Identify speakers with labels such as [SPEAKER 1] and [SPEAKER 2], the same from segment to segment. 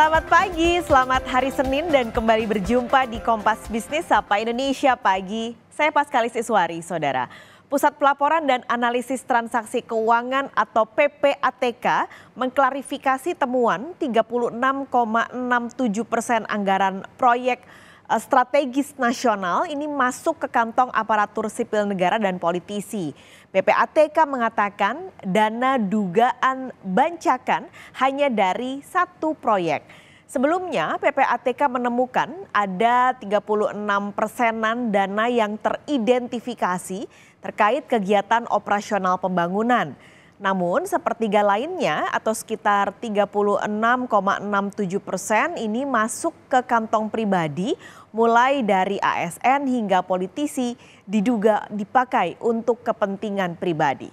[SPEAKER 1] Selamat pagi, selamat hari Senin dan kembali berjumpa di Kompas Bisnis Sapa Indonesia Pagi. Saya Paskalis Iswari, Saudara. Pusat Pelaporan dan Analisis Transaksi Keuangan atau PPATK mengklarifikasi temuan 36,67% anggaran proyek strategis nasional ini masuk ke kantong aparatur sipil negara dan politisi. PPATK mengatakan dana dugaan bancakan hanya dari satu proyek. Sebelumnya PPATK menemukan ada 36%-an dana yang teridentifikasi terkait kegiatan operasional pembangunan. Namun sepertiga lainnya atau sekitar 36,67% ini masuk ke kantong pribadi mulai dari ASN hingga politisi diduga dipakai untuk kepentingan pribadi.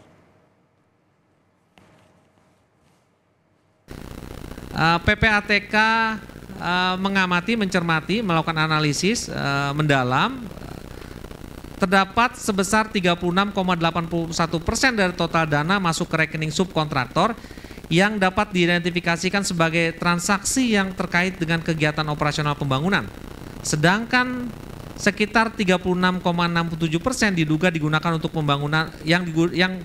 [SPEAKER 2] PPATK mengamati, mencermati, melakukan analisis mendalam. Terdapat sebesar 36,81% dari total dana masuk ke rekening subkontraktor yang dapat diidentifikasikan sebagai transaksi yang terkait dengan kegiatan operasional pembangunan. Sedangkan sekitar 36,67% diduga digunakan untuk pembangunan yang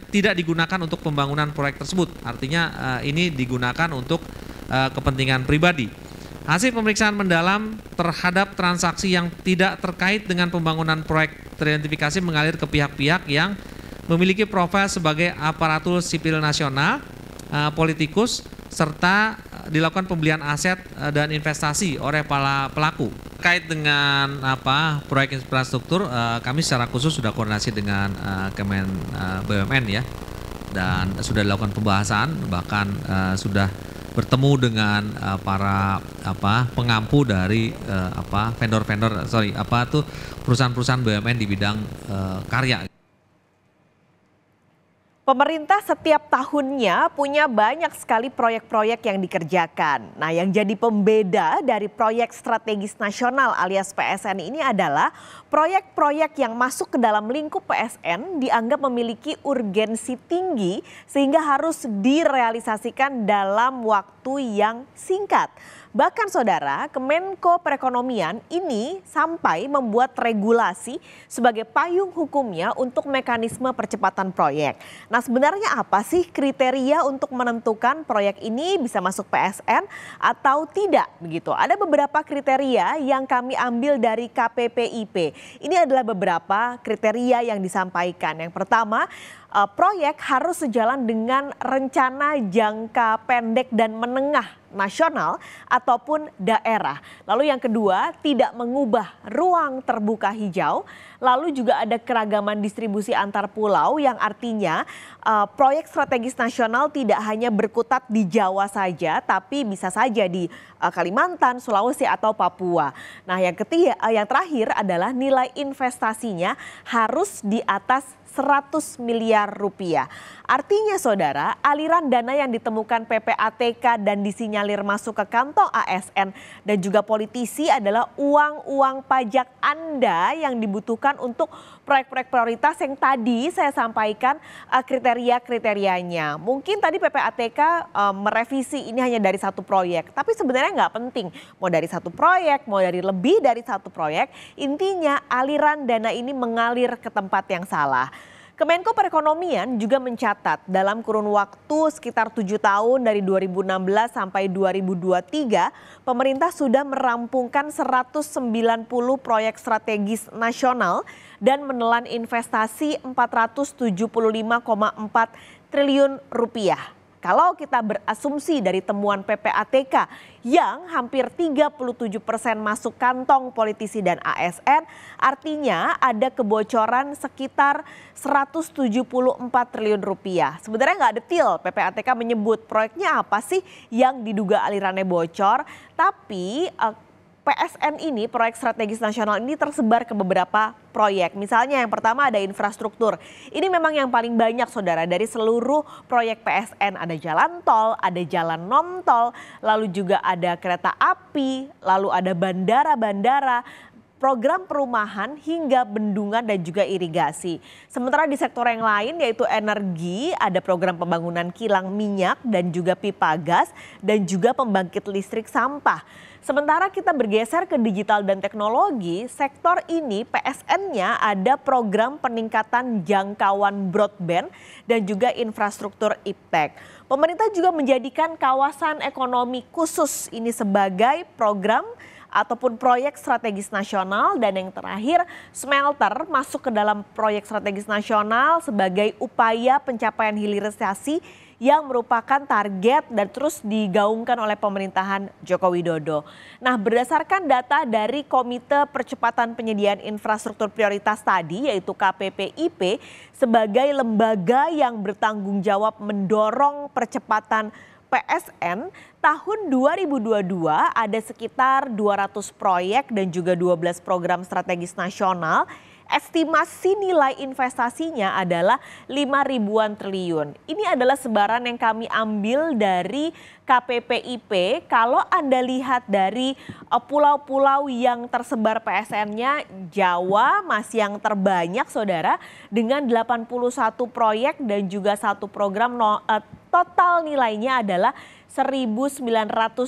[SPEAKER 2] tidak digunakan untuk pembangunan proyek tersebut. Artinya ini digunakan untuk kepentingan pribadi. Hasil pemeriksaan mendalam terhadap transaksi yang tidak terkait dengan pembangunan proyek teridentifikasi mengalir ke pihak-pihak yang memiliki profil sebagai aparatur sipil nasional, politikus, serta dilakukan pembelian aset dan investasi oleh para pelaku. Terkait dengan proyek infrastruktur, kami secara khusus sudah koordinasi dengan Kemen BUMN ya, dan sudah dilakukan pembahasan, bahkan sudah bertemu dengan para pengampu dari perusahaan-perusahaan BUMN di bidang karya.
[SPEAKER 1] Pemerintah setiap tahunnya punya banyak sekali proyek-proyek yang dikerjakan. Nah, yang jadi pembeda dari proyek strategis nasional alias PSN ini adalah proyek-proyek yang masuk ke dalam lingkup PSN dianggap memiliki urgensi tinggi sehingga harus direalisasikan dalam waktu yang singkat. Bahkan saudara, Kemenko Perekonomian ini sampai membuat regulasi sebagai payung hukumnya untuk mekanisme percepatan proyek. Nah, sebenarnya apa sih kriteria untuk menentukan proyek ini bisa masuk PSN atau tidak begitu? Ada beberapa kriteria yang kami ambil dari KPPIP. Ini adalah beberapa kriteria yang disampaikan. Yang pertama, proyek harus sejalan dengan rencana jangka pendek dan menengah nasional ataupun daerah. Lalu yang kedua, tidak mengubah ruang terbuka hijau. Lalu juga ada keragaman distribusi antar pulau yang artinya proyek strategis nasional tidak hanya berkutat di Jawa saja, tapi bisa saja di Kalimantan, Sulawesi atau Papua. Nah, yang terakhir adalah nilai investasinya harus di atas 100 miliar rupiah. Artinya saudara, aliran dana yang ditemukan PPATK dan disinyalir masuk ke kantong ASN dan juga politisi adalah uang-uang pajak Anda yang dibutuhkan untuk proyek-proyek prioritas yang tadi saya sampaikan kriteria-kriterianya. Mungkin tadi PPATK merevisi ini hanya dari satu proyek, tapi sebenarnya nggak penting. Mau dari satu proyek, mau dari lebih dari satu proyek, intinya aliran dana ini mengalir ke tempat yang salah. Kemenko Perekonomian juga mencatat dalam kurun waktu sekitar 7 tahun dari 2016 sampai 2023, pemerintah sudah merampungkan 190 proyek strategis nasional dan menelan investasi 475,4 triliun rupiah. Kalau kita berasumsi dari temuan PPATK yang hampir 37% masuk kantong politisi dan ASN, artinya ada kebocoran sekitar 174 triliun rupiah. Sebenarnya nggak detail PPATK menyebut proyeknya apa sih yang diduga alirannya bocor, tapi PSN ini, proyek strategis nasional ini tersebar ke beberapa proyek. Misalnya yang pertama ada infrastruktur. Ini memang yang paling banyak saudara dari seluruh proyek PSN. Ada jalan tol, ada jalan non-tol, lalu juga ada kereta api, lalu ada bandara-bandara. program perumahan hingga bendungan dan juga irigasi. Sementara di sektor yang lain yaitu energi, ada program pembangunan kilang minyak dan juga pipa gas dan juga pembangkit listrik sampah. Sementara kita bergeser ke digital dan teknologi, sektor ini PSN-nya ada program peningkatan jangkauan broadband dan juga infrastruktur iptek. Pemerintah juga menjadikan kawasan ekonomi khusus ini sebagai program ataupun proyek strategis nasional, dan yang terakhir smelter masuk ke dalam proyek strategis nasional sebagai upaya pencapaian hilirisasi yang merupakan target dan terus digaungkan oleh pemerintahan Joko Widodo. Nah, berdasarkan data dari Komite Percepatan Penyediaan Infrastruktur Prioritas tadi yaitu KPPIP sebagai lembaga yang bertanggung jawab mendorong percepatan PSN, tahun 2022 ada sekitar 200 proyek dan juga 12 program strategis nasional. Estimasi nilai investasinya adalah 5.000-an triliun. Ini adalah sebaran yang kami ambil dari KPPIP. Kalau Anda lihat dari pulau-pulau yang tersebar PSN-nya, Jawa masih yang terbanyak saudara dengan 81 proyek dan juga satu program total nilainya adalah 1.900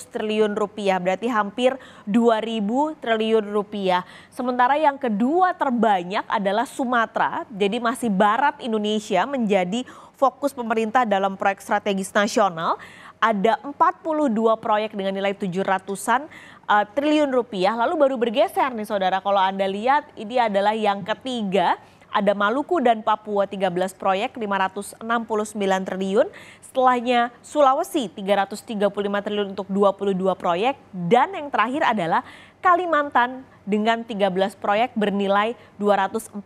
[SPEAKER 1] triliun rupiah, berarti hampir 2.000 triliun rupiah. Sementara yang kedua terbanyak adalah Sumatera, jadi masih barat Indonesia menjadi fokus pemerintah dalam proyek strategis nasional. Ada 42 proyek dengan nilai 700-an triliun rupiah. Lalu baru bergeser nih saudara, kalau Anda lihat ini adalah yang ketiga. Ada Maluku dan Papua 13 proyek 569 triliun. Setelahnya Sulawesi 335 triliun untuk 22 proyek. Dan yang terakhir adalah Kalimantan dengan 13 proyek bernilai 240,3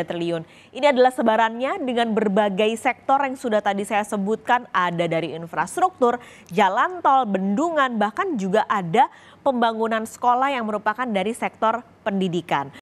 [SPEAKER 1] triliun. Ini adalah sebarannya dengan berbagai sektor yang sudah tadi saya sebutkan. Ada dari infrastruktur, jalan tol, bendungan, bahkan juga ada pembangunan sekolah yang merupakan dari sektor pendidikan.